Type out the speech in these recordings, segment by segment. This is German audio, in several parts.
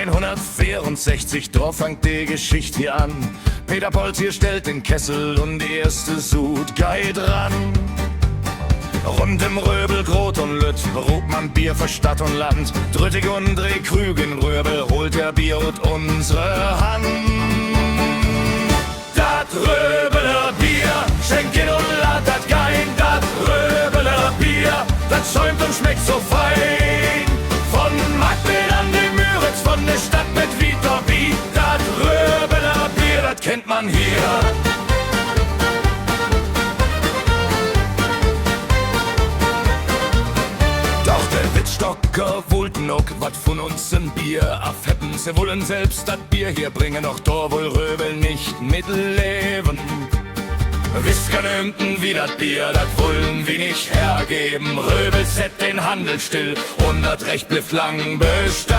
1964, da fängt die Geschichte hier an. Peter Polz hier stellt den Kessel und die erste Sud geht ran. Rund im Röbel, Grot und Lütt, beruht man Bier für Stadt und Land. Drüttig und Drehkrüg in Röbel, holt der Bier und unsere Hand. Dat Röbeler Bier, schenken und lad dat gein. Dat Röbeler Bier, das schäumt und schmeckt so fein. Von Magdeburg an die Müritz, von der Stadt mit Vitobi. Dat Röbeler Bier, das kennt man hier. Wittstocker wollten noch wat von uns ein Bier afheppen. Sie wollen selbst dat Bier hier bringen, doch da wohl Röbel nicht mitleben. Wisst genügten wie dat Bier, dat wollen wir nicht hergeben. Röbel set den Handel still und dat Recht blifft lang besteht.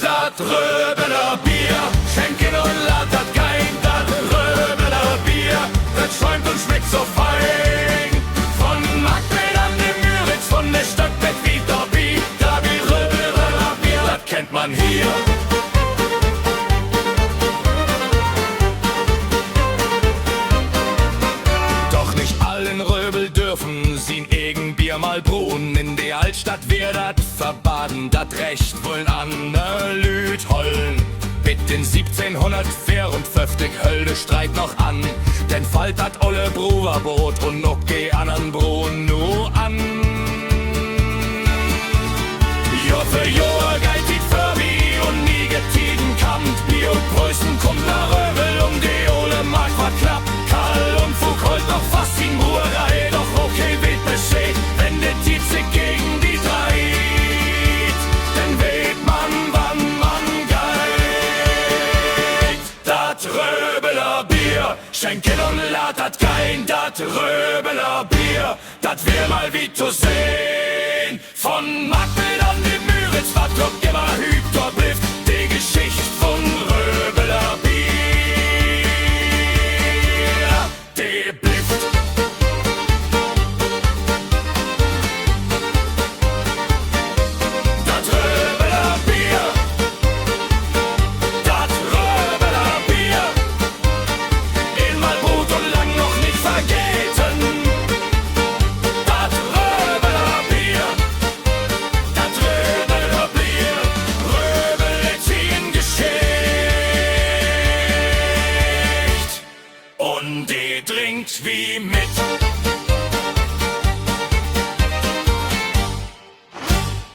Dat Röbeler Bier, schenken und lad dat gein. Dat Röbeler Bier, dat schäumt und schmeckt so fein. Von Magdeburg an die Müritz, von der Stadt mit Vitobi. Da wie Röbeler Bier, das kennt man hier. Doch nicht allen Röbel dürfen sie ein Bier mal bruen. In der Altstadt wir dat verbaden, dat Recht wollen andere Lüd hollen. Mit den 1754 höll de Streit noch an, denn fallt dat olle Bruverboot und noch geh andern Brun nur an. Jahr für Jahr geit die Furby und nie getiden Kamt. Bier und Preußen kommt nach Röbel um die Ole Mark war knapp. Karl und Foucault noch fast in Ruhrei, doch okay weht Bescheid, wenn der Tiet sich gegen die dreit. Denn weht man, wann man geit. Dat Röbeler Bier, schenken und lad dat gein. Dat Röbeler Bier, dat wär mal wie zu sehen. Von Magdeburg an die Müritz, wat doch immer hübter blifft die Geschichte von Röbeler Bier. Die blifft. Dat Röbeler Bier, dat Röbeler Bier, einmal gut und lang noch nicht vergeten. Dat Röbeler Bier, dat Röbeler Bier, Röbel erziehen Geschicht. Und die trinkt wie mit.